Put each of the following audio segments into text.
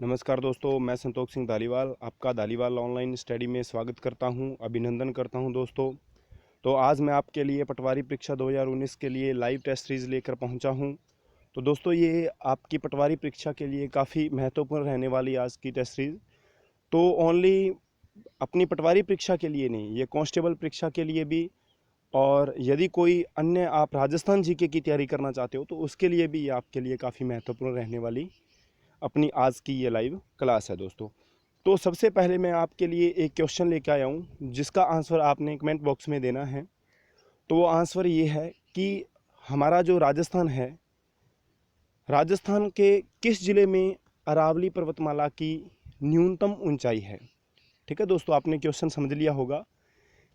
नमस्कार दोस्तों, मैं संतोष सिंह धालीवाल आपका धालीवाल ऑनलाइन स्टडी में स्वागत करता हूं, अभिनंदन करता हूं दोस्तों। तो आज मैं आपके लिए पटवारी परीक्षा 2019 के लिए लाइव टेस्ट सीरीज़ लेकर पहुंचा हूं। तो दोस्तों, ये आपकी पटवारी परीक्षा के लिए काफ़ी महत्वपूर्ण रहने वाली आज की टेस्ट सीरीज़। तो ओनली अपनी पटवारी परीक्षा के लिए नहीं, ये कांस्टेबल परीक्षा के लिए भी, और यदि कोई अन्य आप राजस्थान जीके की तैयारी करना चाहते हो तो उसके लिए भी ये आपके लिए काफ़ी महत्वपूर्ण रहने वाली अपनी आज की ये लाइव क्लास है दोस्तों। तो सबसे पहले मैं आपके लिए एक क्वेश्चन लेके आया हूँ जिसका आंसर आपने कमेंट बॉक्स में देना है। तो वो आंसर ये है कि हमारा जो राजस्थान है, राजस्थान के किस ज़िले में अरावली पर्वतमाला की न्यूनतम ऊंचाई है। ठीक है दोस्तों, आपने क्वेश्चन समझ लिया होगा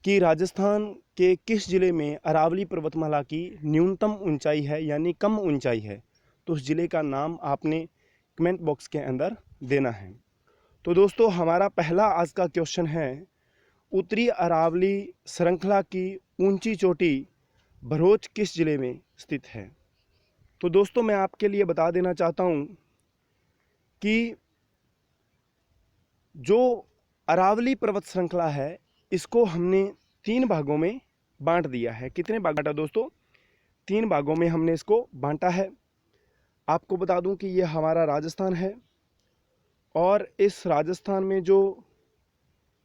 कि राजस्थान के किस ज़िले में अरावली पर्वतमाला की न्यूनतम ऊंचाई है, यानी कम ऊंचाई है। तो उस ज़िले का नाम आपने कमेंट बॉक्स के अंदर देना है। तो दोस्तों, हमारा पहला आज का क्वेश्चन है, उत्तरी अरावली श्रृंखला की ऊंची चोटी भरूच किस ज़िले में स्थित है। तो दोस्तों, मैं आपके लिए बता देना चाहता हूं कि जो अरावली पर्वत श्रृंखला है, इसको हमने 3 भागों में बांट दिया है। कितने भाग बांटा दोस्तों? 3 भागों में हमने इसको बांटा है। आपको बता दूं कि ये हमारा राजस्थान है, और इस राजस्थान में जो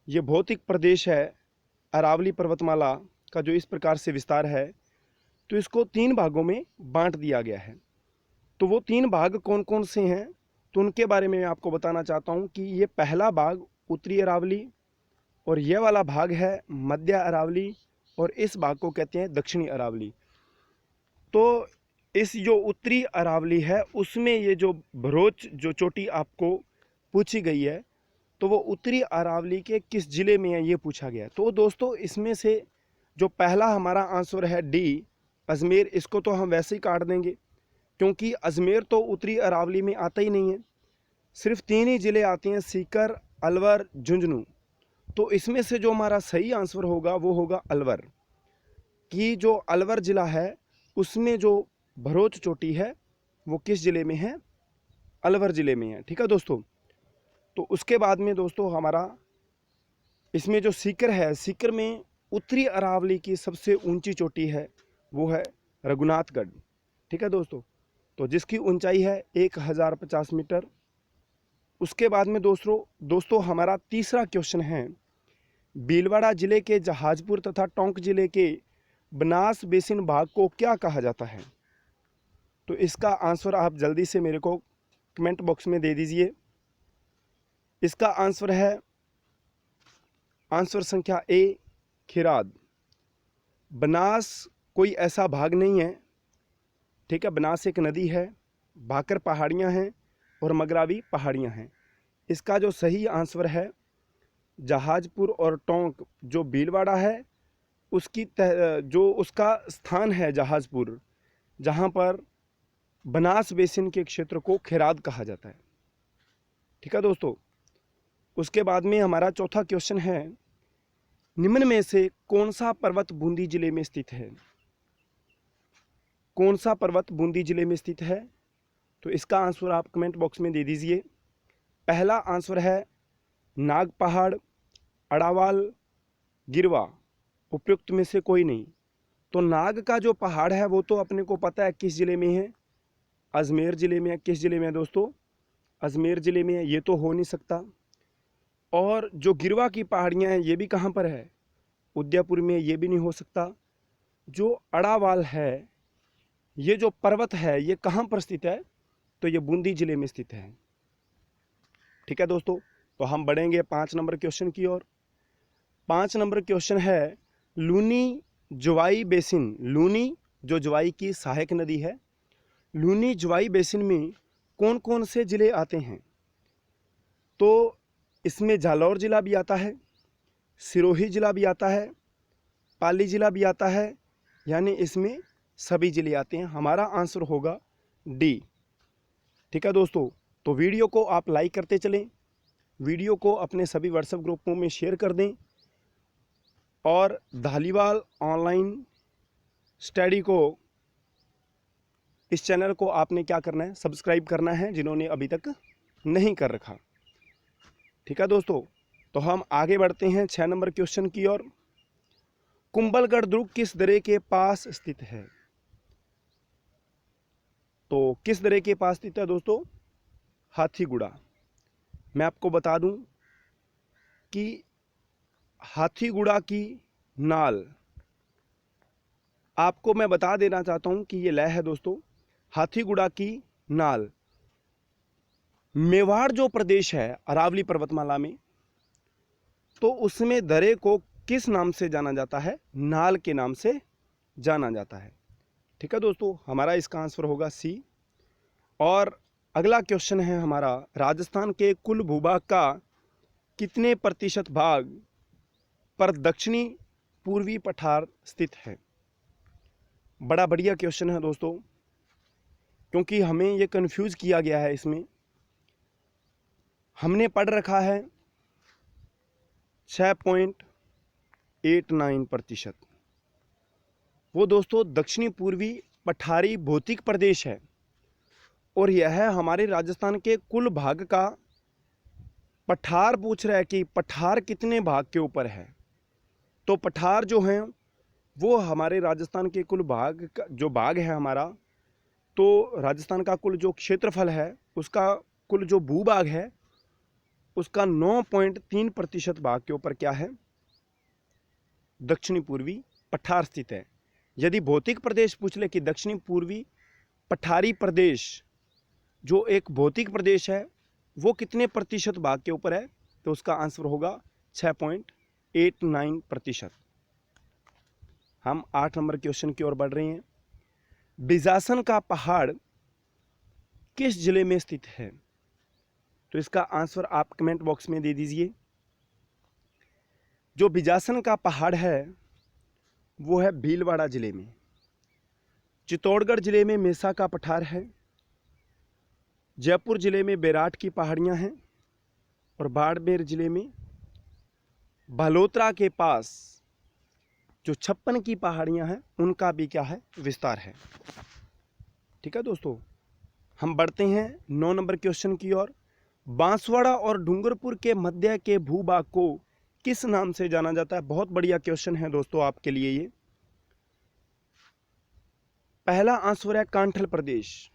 ये भौतिक प्रदेश है अरावली पर्वतमाला का, जो इस प्रकार से विस्तार है, तो इसको 3 भागों में बांट दिया गया है। तो वो 3 भाग कौन कौन से हैं, तो उनके बारे में मैं आपको बताना चाहता हूं कि ये पहला भाग उत्तरी अरावली, और ये वाला भाग है मध्य अरावली, और इस भाग को कहते हैं दक्षिणी अरावली। तो इस जो उत्तरी अरावली है उसमें ये जो भरूच जो चोटी आपको पूछी गई है, तो वो उत्तरी अरावली के किस ज़िले में है ये पूछा गया। तो दोस्तों, इसमें से जो पहला हमारा आंसर है डी, अजमेर, इसको तो हम वैसे ही काट देंगे क्योंकि अजमेर तो उत्तरी अरावली में आता ही नहीं है। सिर्फ 3 ही ज़िले आते हैं, सीकर, अलवर, झुंझुनू। तो इसमें से जो हमारा सही आंसर होगा वो होगा अलवर, कि जो अलवर ज़िला है उसमें जो भरूच चोटी है वो किस ज़िले में है? अलवर ज़िले में है। ठीक है दोस्तों। तो उसके बाद में दोस्तों हमारा इसमें जो सीकर है, सीकर में उत्तरी अरावली की सबसे ऊंची चोटी है, वो है रघुनाथगढ़। ठीक है दोस्तों, तो जिसकी ऊंचाई है 1050 मीटर। उसके बाद में दोस्तों हमारा तीसरा क्वेश्चन है, भीलवाड़ा जिले के जहाजपुर तथा टोंक जिले के बनास बेसिन भाग को क्या कहा जाता है। तो इसका आंसर आप जल्दी से मेरे को कमेंट बॉक्स में दे दीजिए। इसका आंसर है आंसर संख्या ए, खिराद। बनास कोई ऐसा भाग नहीं है। ठीक है, बनास एक नदी है, भाकर पहाड़ियाँ हैं और मगरावी पहाड़ियाँ हैं। इसका जो सही आंसर है जहाजपुर और टोंक, जो भीलवाड़ा है उसकी जो उसका स्थान है जहाजपुर, जहाँ पर बनास बेसिन के क्षेत्र को खिराद कहा जाता है। ठीक है दोस्तों। उसके बाद में हमारा चौथा क्वेश्चन है, निम्न में से कौन सा पर्वत बूंदी जिले में स्थित है। कौन सा पर्वत बूंदी जिले में स्थित है? तो इसका आंसर आप कमेंट बॉक्स में दे दीजिए। पहला आंसर है नाग पहाड़, अड़ावाल, गिरवा, उपयुक्त में से कोई नहीं। तो नाग का जो पहाड़ है वो तो अपने को पता है किस ज़िले में है, अजमेर ज़िले में है। किस ज़िले में है दोस्तों? अजमेर ज़िले में है, ये तो हो नहीं सकता। और जो गिरवा की पहाड़ियाँ हैं ये भी कहाँ पर है? उदयपुर में, ये भी नहीं हो सकता। जो अड़ावाल है, ये जो पर्वत है, ये कहाँ पर स्थित है? तो ये बूंदी जिले में स्थित है। ठीक है दोस्तों, तो हम बढ़ेंगे 5 नंबर क्वेश्चन की ओर। 5 नंबर क्वेश्चन है, लूनी जुवाई बेसिन, लूनी जो जुवाई की सहायक नदी है, लूनी जुवाई बेसिन में कौन कौन से ज़िले आते हैं। तो इसमें जालौर ज़िला भी आता है, सिरोही ज़िला भी आता है, पाली ज़िला भी आता है, यानी इसमें सभी ज़िले आते हैं। हमारा आंसर होगा डी। ठीक है दोस्तों, तो वीडियो को आप लाइक करते चलें, वीडियो को अपने सभी व्हाट्सएप ग्रुपों में शेयर कर दें, और धालीवाल ऑनलाइन स्टडी को, इस चैनल को आपने क्या करना है? सब्सक्राइब करना है, जिन्होंने अभी तक नहीं कर रखा। ठीक है दोस्तों, तो हम आगे बढ़ते हैं 6 नंबर क्वेश्चन की ओर। कुंभलगढ़ दुर्ग किस दर्रे के पास स्थित है? तो किस दर्रे के पास स्थित है दोस्तों? हाथीगुड़ा। मैं आपको बता दूं कि हाथीगुड़ा की नाल, आपको मैं बता देना चाहता हूं कि ये लय है दोस्तों। हाथीगुड़ा की नाल मेवाड़ जो प्रदेश है अरावली पर्वतमाला में, तो उसमें दर्रे को किस नाम से जाना जाता है? नाल के नाम से जाना जाता है। ठीक है दोस्तों, हमारा इसका आंसर होगा सी। और अगला क्वेश्चन है हमारा, राजस्थान के कुल भूभाग का कितने प्रतिशत भाग पर दक्षिणी पूर्वी पठार स्थित है? बड़ा बढ़िया क्वेश्चन है दोस्तों, क्योंकि हमें ये कंफ्यूज किया गया है। इसमें हमने पढ़ रखा है 6.89%। वो दोस्तों दक्षिणी पूर्वी पठारी भौतिक प्रदेश है, और यह हमारे राजस्थान के कुल भाग का पठार पूछ रहा है कि पठार कितने भाग के ऊपर है। तो पठार जो हैं वो हमारे राजस्थान के कुल भाग का जो भाग है हमारा, तो राजस्थान का कुल जो क्षेत्रफल है उसका कुल जो भूभाग है उसका 9.3% भाग के ऊपर क्या है? दक्षिणी पूर्वी पठार स्थित है। यदि भौतिक प्रदेश पूछ ले कि दक्षिणी पूर्वी पठारी प्रदेश जो एक भौतिक प्रदेश है वो कितने प्रतिशत भाग के ऊपर है, तो उसका आंसर होगा 6.89%। हम 8 नंबर क्वेश्चन की ओर बढ़ रहे हैं। बिजासन का पहाड़ किस जिले में स्थित है? तो इसका आंसर आप कमेंट बॉक्स में दे दीजिए। जो बिजासन का पहाड़ है वो है भीलवाड़ा जिले में। चित्तौड़गढ़ जिले में मेसा का पठार है। जयपुर जिले में बैराट की पहाड़ियां हैं, और बाड़मेर जिले में बालोतरा के पास जो 56 की पहाड़ियां हैं उनका भी क्या है? विस्तार है। ठीक है दोस्तों, हम बढ़ते हैं 9 नंबर क्वेश्चन की ओर। बांसवाड़ा और डूंगरपुर के मध्य के भूभाग को किस नाम से जाना जाता है? बहुत बढ़िया क्वेश्चन है दोस्तों आपके लिए ये। पहला आंसर है कांठल प्रदेश।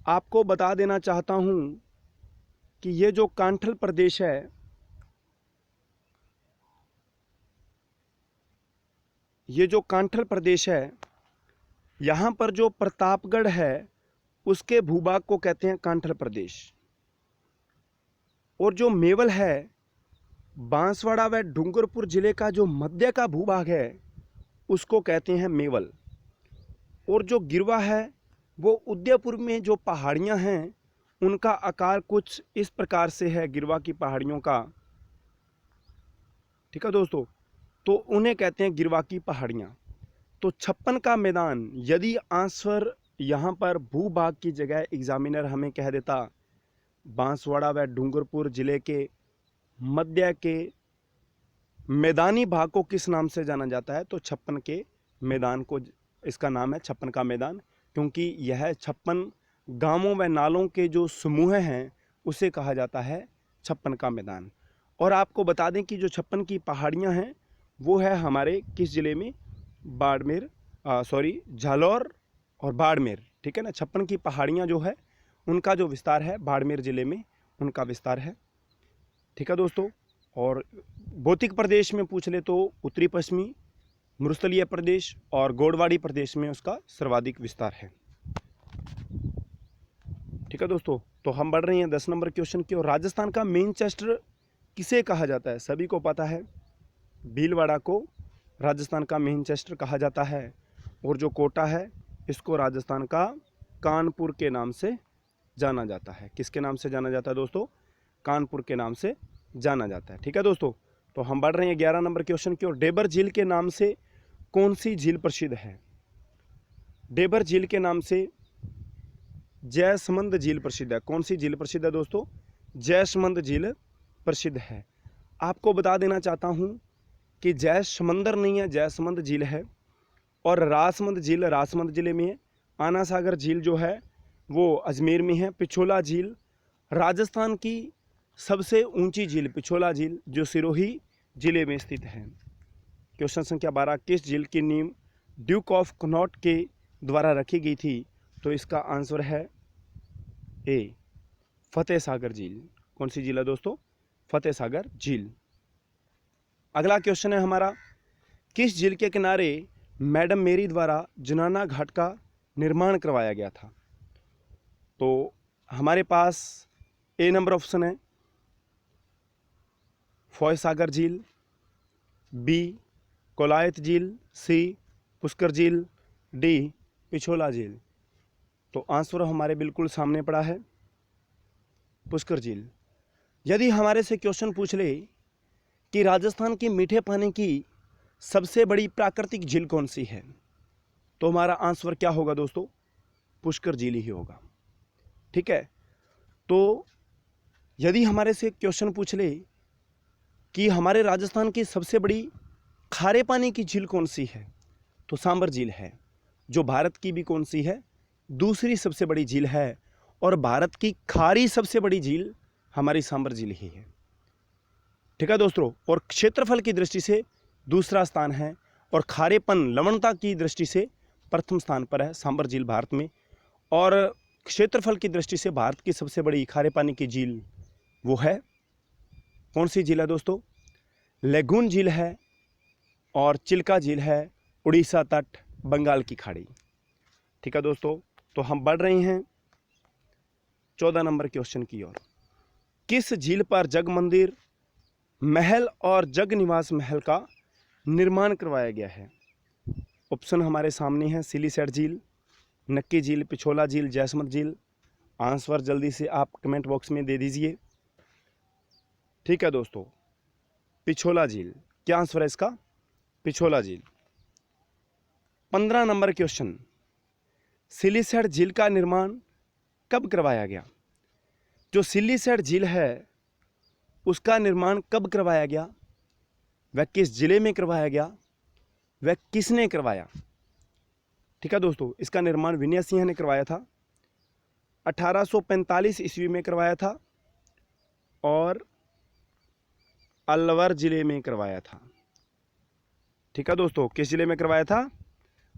आपको बता देना चाहता हूं कि ये जो कांठल प्रदेश है यहां पर जो प्रतापगढ़ है उसके भूभाग को कहते हैं कांठल प्रदेश। और जो मेवल है, बांसवाड़ा व डूंगरपुर जिले का जो मध्य का भूभाग है उसको कहते हैं मेवल। और जो गिरवा है वो उदयपुर में जो पहाड़ियां हैं उनका आकार कुछ इस प्रकार से है, गिरवा की पहाड़ियों का। ठीक है दोस्तों, तो उन्हें कहते हैं गिरवा की पहाड़ियां। तो 56 का मैदान, यदि आंसर यहाँ पर भूभाग की जगह एग्जामिनर हमें कह देता बांसवाड़ा व डूंगरपुर जिले के मध्य के मैदानी भाग को किस नाम से जाना जाता है, तो 56 के मैदान को, इसका नाम है 56 का मैदान, क्योंकि यह 56 गांवों व नालों के जो समूह हैं उसे कहा जाता है 56 का मैदान। और आपको बता दें कि जो 56 की पहाड़ियां हैं वो है हमारे किस जिले में? झालोर और बाड़मेर। ठीक है ना, 56 की पहाड़ियां जो है उनका जो विस्तार है बाड़मेर जिले में उनका विस्तार है। ठीक है दोस्तों, और भौतिक प्रदेश में पूछ ले तो उत्तरी पश्चिमी मरुस्थलीय प्रदेश और गोडवाड़ी प्रदेश में उसका सर्वाधिक विस्तार है। ठीक है दोस्तों, तो हम बढ़ रहे हैं 10 नंबर क्वेश्चन की ओर। राजस्थान का मैनचेस्टर किसे कहा जाता है? सभी को पता है, भीलवाड़ा को राजस्थान का मैनचेस्टर कहा जाता है। और जो कोटा है इसको राजस्थान का कानपुर के नाम से जाना जाता है। किसके नाम से जाना जाता है दोस्तों? कानपुर के नाम से जाना जाता है। ठीक है दोस्तों, तो हम बढ़ रहे हैं 11 नंबर क्वेश्चन की ओर। डेबर झील के नाम से कौन सी झील प्रसिद्ध है? डेबर झील के नाम से जयसमंद झील प्रसिद्ध है। कौन सी झील प्रसिद्ध है दोस्तों? जयसमंद झील प्रसिद्ध है। आपको बता देना चाहता हूं कि जयसमंदर नहीं है, जयसमंद झील है। और रासमंद झील रासमंद जिले में है। आना सागर झील जो है वो अजमेर में है। पिछोला झील राजस्थान की सबसे ऊंची झील पिछोला झील जो सिरोही जिले में स्थित है। क्वेश्चन संख्या 12, किस झील की नींव ड्यूक ऑफ कनॉट के द्वारा रखी गई थी? तो इसका आंसर है ए, फतेह सागर झील। कौन सी झील है दोस्तों? फतेह सागर झील। अगला क्वेश्चन है हमारा, किस झील के किनारे मैडम मेरी द्वारा जुनाना घाट का निर्माण करवाया गया था? तो हमारे पास ए नंबर ऑप्शन है फतेह सागर झील, बी कोलायत झील, सी पुष्कर झील, डी पिछोला झील। तो आंसर हमारे बिल्कुल सामने पड़ा है पुष्कर झील। यदि हमारे से क्वेश्चन पूछ ले कि राजस्थान की मीठे पानी की सबसे बड़ी प्राकृतिक झील कौन सी है, तो हमारा आंसर क्या होगा दोस्तों? पुष्कर झील ही होगा। ठीक है, तो यदि हमारे से क्वेश्चन पूछ ले कि हमारे राजस्थान की सबसे बड़ी खारे पानी की झील कौन सी है, तो सांबर झील है, जो भारत की भी कौन सी है? दूसरी सबसे बड़ी झील है। और भारत की खारी सबसे बड़ी झील हमारी सांबर झील ही है। ठीक है दोस्तों, और क्षेत्रफल की दृष्टि से दूसरा स्थान है, और खारेपन लवणता की दृष्टि से प्रथम स्थान पर है सांबर झील भारत में। और क्षेत्रफल की दृष्टि से भारत की सबसे बड़ी खारे पानी की झील वो है कौन सी झील है दोस्तों? लेगून झील है और चिल्का झील है, उड़ीसा तट, बंगाल की खाड़ी। ठीक है दोस्तों, तो हम बढ़ रहे हैं 14 नंबर क्वेश्चन की ओर। किस झील पर जग मंदिर महल और जग निवास महल का निर्माण करवाया गया है? ऑप्शन हमारे सामने हैं सिलीसैट झील, नक्की झील, पिछोला झील, जैसमंद झील। आंसर जल्दी से आप कमेंट बॉक्स में दे दीजिए। ठीक है दोस्तों, पिछोला झील। क्या आंसर है इसका? पिछोला झील। 15 नंबर क्वेश्चन, सिलीसैट झील का निर्माण कब करवाया गया? जो सिलीसैट झील है उसका निर्माण कब करवाया गया, वह किस जिले में करवाया गया, वह किसने करवाया? ठीक है दोस्तों, इसका निर्माण विनय सिंह ने करवाया था। 1845 ईस्वी में करवाया था और अलवर जिले में करवाया था। ठीक है दोस्तों, किस जिले में करवाया था?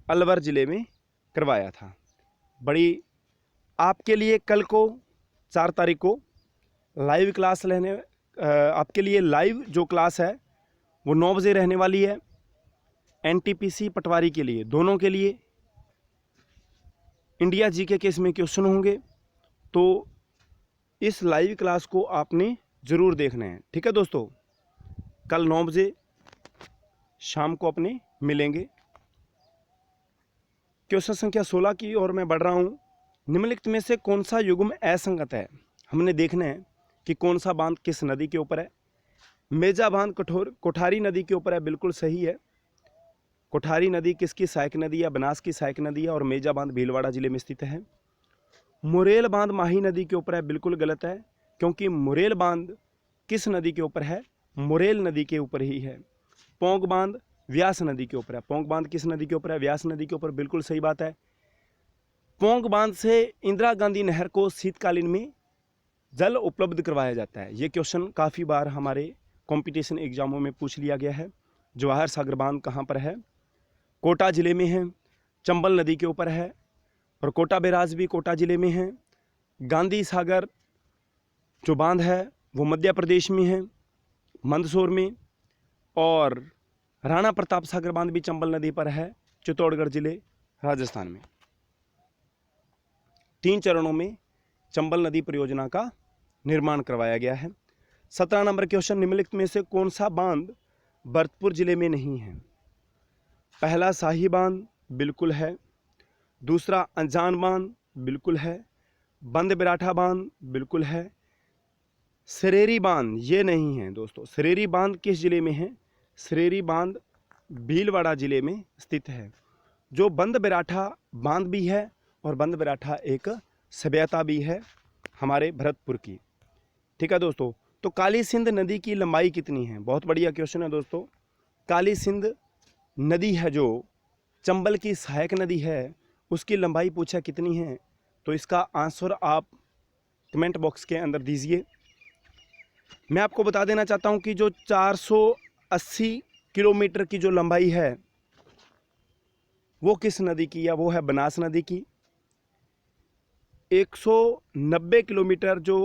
अलवर जिले में करवाया था। बड़ी आपके लिए कल को 4 तारीख को लाइव क्लास लेने आपके लिए लाइव जो क्लास है वो 9 बजे रहने वाली है। एनटीपीसी पटवारी के लिए, दोनों के लिए इंडिया जीके के इसमें क्वेश्चन होंगे, तो इस लाइव क्लास को आपने ज़रूर देखना है। ठीक है दोस्तों, कल 9 बजे शाम को अपने मिलेंगे। क्वेश्चन संख्या 16 की ओर मैं बढ़ रहा हूँ। निम्नलिखित में से कौन सा युग्म असंगत है? हमने देखना है कि कौन सा बांध किस नदी के ऊपर है। मेजा बांध कोठारी नदी के ऊपर है, बिल्कुल सही है। कोठारी नदी किसकी सहायक नदी है? बनास की सहायक नदी है। और मेजा बांध भीलवाड़ा जिले में स्थित है। मुरेल बांध माही नदी के ऊपर है, बिल्कुल गलत है, क्योंकि मुरेल बांध किस नदी के ऊपर है? मुरेल नदी के ऊपर ही है। पोंग बांध व्यास नदी के ऊपर है। पोंग बांध किस नदी के ऊपर है? व्यास नदी के ऊपर, बिल्कुल सही बात है। पोंग बांध से इंदिरा गांधी नहर को शीतकालीन में जल उपलब्ध करवाया जाता है। ये क्वेश्चन काफ़ी बार हमारे कंपटीशन एग्जामों में पूछ लिया गया है। जवाहर सागर बांध कहाँ पर है? कोटा जिले में है, चंबल नदी के ऊपर है। और कोटा बैराज भी कोटा जिले में है। गांधी सागर जो बांध है वो मध्य प्रदेश में है, मंदसौर में। और राणा प्रताप सागर बांध भी चंबल नदी पर है, चित्तौड़गढ़ जिले, राजस्थान में। 3 चरणों में चंबल नदी परियोजना का निर्माण करवाया गया है। 17 नंबर क्वेश्चन, निम्नलिखित में से कौन सा बांध भरतपुर जिले में नहीं है? पहला शाही बांध, बिल्कुल है। दूसरा अनजान बांध, बिल्कुल है। बंद बिराठा बांध, बिल्कुल है। सरेरी बांध ये नहीं है दोस्तों। सरेरी बांध किस जिले में है? सरेरी बांध भीलवाड़ा जिले में स्थित है। जो बंद बिराठा बांध भी है और बंद बिराठा एक सभ्यता भी है हमारे भरतपुर की। ठीक है दोस्तों, तो काली सिंध नदी की लंबाई कितनी है? बहुत बढ़िया क्वेश्चन है दोस्तों। काली सिंध नदी है जो चंबल की सहायक नदी है, उसकी लंबाई पूछा कितनी है, तो इसका आंसर आप कमेंट बॉक्स के अंदर दीजिए। मैं आपको बता देना चाहता हूं कि जो 480 किलोमीटर की जो लंबाई है वो किस नदी की है? वो है बनास नदी की। 190 किलोमीटर जो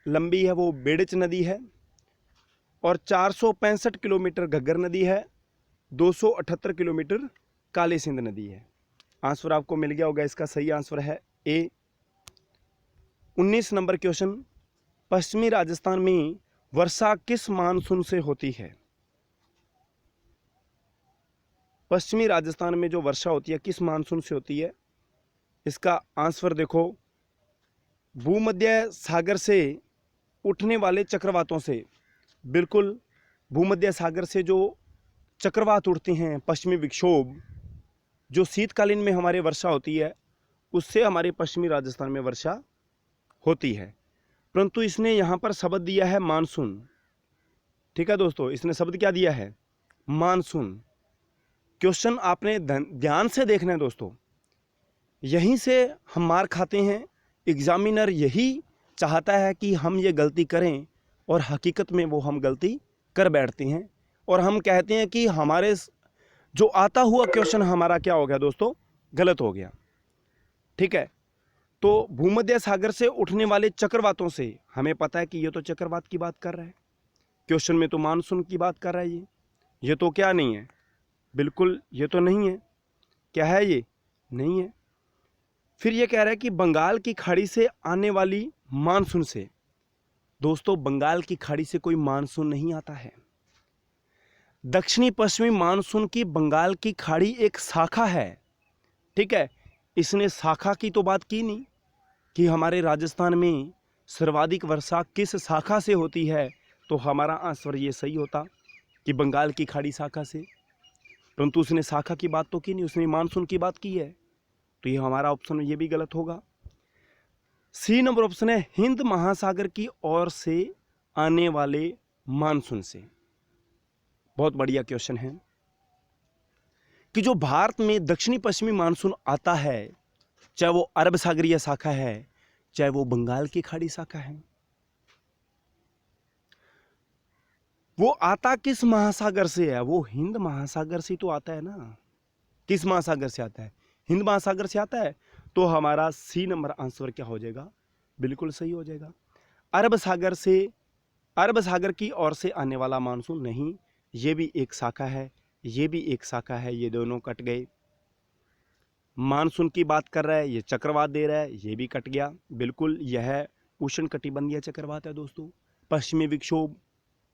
लंबी है वो बेड़च नदी है, और 465 किलोमीटर घग्गर नदी है, 278 किलोमीटर काली सिंध नदी है। आंसर आपको मिल गया होगा। इसका सही आंसर है ए। 19 नंबर क्वेश्चन, पश्चिमी राजस्थान में वर्षा किस मानसून से होती है? पश्चिमी राजस्थान में जो वर्षा होती है किस मानसून से होती है? इसका आंसर देखो, भूमध्य सागर से उठने वाले चक्रवातों से। बिल्कुल, भूमध्य सागर से जो चक्रवात उठते हैं, पश्चिमी विक्षोभ, जो शीतकालीन में हमारे वर्षा होती है, उससे हमारे पश्चिमी राजस्थान में वर्षा होती है। परंतु इसने यहाँ पर शब्द दिया है मानसून। ठीक है दोस्तों, इसने शब्द क्या दिया है? मानसून। क्वेश्चन आपने ध्यान से देखना है दोस्तों, यहीं से हम मार खाते हैं। एग्जामिनर यही चाहता है कि हम ये गलती करें, और हकीकत में वो हम गलती कर बैठते हैं, और हम कहते हैं कि हमारे जो आता हुआ क्वेश्चन हमारा क्या हो गया दोस्तों? गलत हो गया। ठीक है, तो भूमध्य सागर से उठने वाले चक्रवातों से हमें पता है कि ये तो चक्रवात की बात कर रहा है, क्वेश्चन में तो मानसून की बात कर रहा है। ये तो क्या नहीं है? बिल्कुल ये तो नहीं है। क्या है ये? नहीं है। फिर ये कह रहा है कि बंगाल की खाड़ी से आने वाली मानसून से। दोस्तों, बंगाल की खाड़ी से कोई मानसून नहीं आता है। दक्षिणी पश्चिमी मानसून की बंगाल की खाड़ी एक शाखा है। ठीक है, इसने शाखा की तो बात की नहीं कि हमारे राजस्थान में सर्वाधिक वर्षा किस शाखा से होती है, तो हमारा आंसर ये सही होता कि बंगाल की खाड़ी शाखा से। परंतु उसने शाखा की बात तो की नहीं, उसने मानसून की बात की है, तो ये हमारा ऑप्शन ये भी गलत होगा। सी नंबर ऑप्शन है हिंद महासागर की ओर से आने वाले मानसून से। बहुत बढ़िया क्वेश्चन है कि जो भारत में दक्षिणी पश्चिमी मानसून आता है, चाहे वो अरब सागरीय शाखा है, चाहे वो बंगाल की खाड़ी शाखा है, वो आता किस महासागर से है? वो हिंद महासागर से तो आता है ना। किस महासागर से आता है? हिंद महासागर से आता है। तो हमारा सी नंबर आंसर क्या हो जाएगा? बिल्कुल सही हो जाएगा। अरब सागर से, अरब सागर की ओर से आने वाला मानसून नहीं, ये भी एक शाखा है, ये भी एक शाखा है, ये दोनों कट गए। मानसून की बात कर रहा है, ये चक्रवात दे रहा है, ये भी कट गया। बिल्कुल यह उष्णकटिबंधीय चक्रवात है दोस्तों। पश्चिमी विक्षोभ,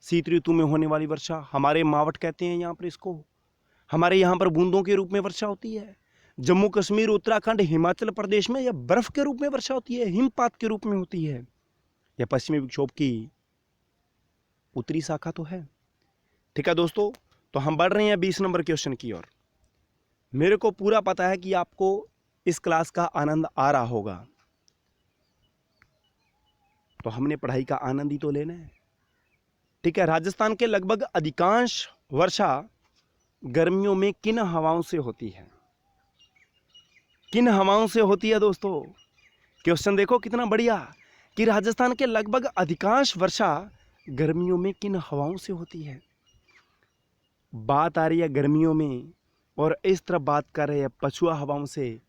शीत ऋतु में होने वाली वर्षा, हमारे मावट कहते हैं यहाँ पर इसको। हमारे यहाँ पर बूंदों के रूप में वर्षा होती है। जम्मू कश्मीर, उत्तराखंड, हिमाचल प्रदेश में यह बर्फ के रूप में वर्षा होती है, हिमपात के रूप में होती है। यह पश्चिमी विक्षोभ की उत्तरी शाखा तो है। ठीक है दोस्तों, तो हम बढ़ रहे हैं 20 नंबर क्वेश्चन की ओर। मेरे को पूरा पता है कि आपको इस क्लास का आनंद आ रहा होगा, तो हमने पढ़ाई का आनंद ही तो लेना है। ठीक है, राजस्थान के लगभग अधिकांश वर्षा गर्मियों में किन हवाओं से होती है? किन हवाओं से होती है दोस्तों? क्वेश्चन देखो कितना बढ़िया, कि राजस्थान के लगभग अधिकांश वर्षा गर्मियों में किन हवाओं से होती है। बात आ रही है गर्मियों में, और इस तरफ बात कर रहे हैं पछुआ हवाओं से।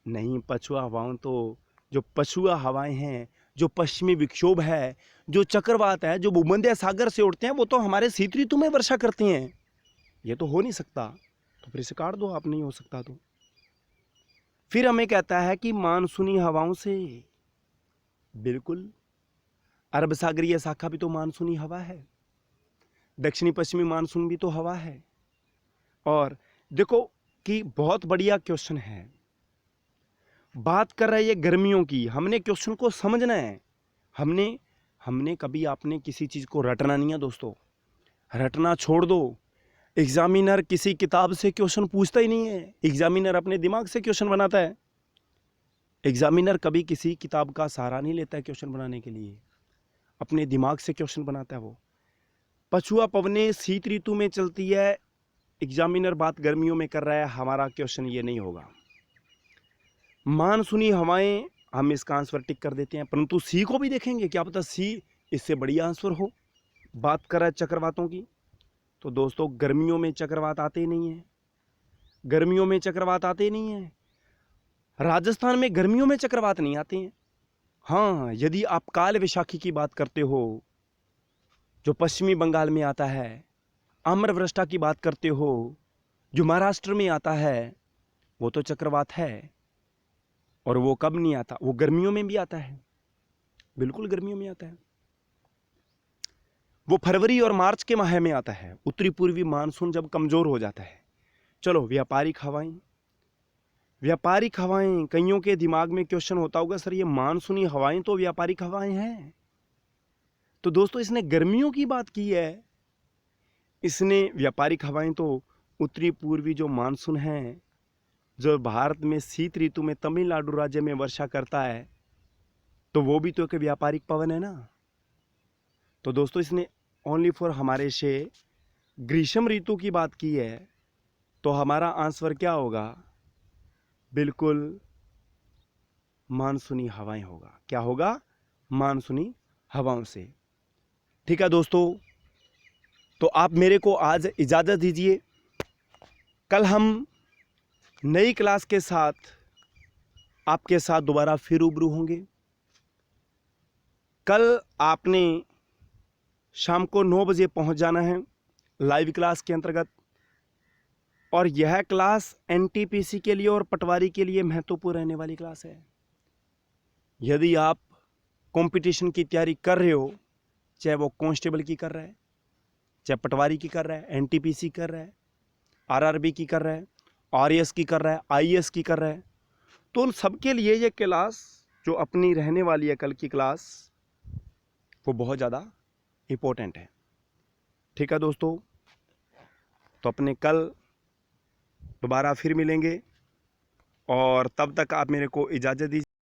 नहीं, पछुआ हवाओं तो, जो पछुआ हवाएं हैं, जो पश्चिमी विक्षोभ है, जो चक्रवात है, जो भूमध्य सागर से उठते हैं, वो तो हमारे शीत ऋतु में वर्षा करते हैं। ये तो हो नहीं सकता, तो फिर इसे काट दो आप, नहीं हो सकता तो। फिर हमें कहता है कि मानसूनी हवाओं से। बिल्कुल, अरब सागरीय शाखा भी तो मानसूनी हवा है, दक्षिणी पश्चिमी मानसून भी तो हवा है। और देखो कि बहुत बढ़िया क्वेश्चन है, बात कर रहा है ये गर्मियों की। हमने क्वेश्चन को समझना है। हमने कभी आपने किसी चीज को रटना नहीं है दोस्तों, रटना छोड़ दो। एग्जामिनर किसी किताब से क्वेश्चन पूछता ही नहीं है, एग्जामिनर अपने दिमाग से क्वेश्चन बनाता है। एग्जामिनर कभी किसी किताब का सहारा नहीं लेता है क्वेश्चन बनाने के लिए, अपने दिमाग से क्वेश्चन बनाता है वो। पछुआ पवनें शीत ऋतु में चलती है, एग्जामिनर बात गर्मियों में कर रहा है, हमारा क्वेश्चन ये नहीं होगा। मानसूनी हवाएं हम इसका आंसर टिक कर देते हैं, परंतु सी को भी देखेंगे, क्या पता सी इससे बड़ी आंसर हो। बात करें चक्रवातों की, तो दोस्तों गर्मियों में चक्रवात आते ही नहीं है, गर्मियों में चक्रवात आते ही नहीं है। राजस्थान में गर्मियों में चक्रवात नहीं आते हैं। हाँ, यदि आप काल वैशाखी की बात करते हो जो पश्चिमी बंगाल में आता है, आम्रवृष्टा की बात करते हो जो महाराष्ट्र में आता है, वो तो चक्रवात है। और वो कब नहीं आता, वो गर्मियों में भी आता है, बिल्कुल गर्मियों में आता है। वो फरवरी और मार्च के माह में आता है, उत्तरी पूर्वी मानसून जब कमजोर हो जाता है। चलो, व्यापारिक हवाएं, व्यापारिक हवाएं, कईयों के दिमाग में क्वेश्चन होता होगा, सर ये मानसूनी हवाएं तो व्यापारिक हवाएं हैं। तो दोस्तों इसने गर्मियों की बात की है, इसने व्यापारिक हवाएं तो उत्तरी पूर्वी जो मानसून है, जो भारत में शीत ऋतु में तमिलनाडु राज्य में वर्षा करता है, तो वो भी तो एक व्यापारिक पवन है ना। तो दोस्तों इसने ओनली फॉर हमारे से ग्रीष्म ऋतु की बात की है, तो हमारा आंसर क्या होगा, बिल्कुल मानसूनी हवाएं होगा। क्या होगा, मानसूनी हवाओं से। ठीक है दोस्तों, तो आप मेरे को आज इजाज़त दीजिए, कल हम नई क्लास के साथ आपके साथ दोबारा फिर रूबरू होंगे। कल आपने शाम को 9 बजे पहुंच जाना है लाइव क्लास के अंतर्गत, और यह क्लास एनटीपीसी के लिए और पटवारी के लिए महत्वपूर्ण रहने वाली क्लास है। यदि आप कंपटीशन की तैयारी कर रहे हो, चाहे वो कांस्टेबल की कर रहा है, चाहे पटवारी की कर रहा है, एनटीपीसी कर रहा है, आरआरबी की कर रहा है, आरएएस की कर रहा है, आईएएस की कर रहा है, तो उन सबके लिए ये क्लास जो अपनी रहने वाली है कल की क्लास, वो बहुत ज़्यादा इम्पोर्टेंट है। ठीक है दोस्तों, तो अपने कल दोबारा फिर मिलेंगे, और तब तक आप मेरे को इजाज़त दीजिए।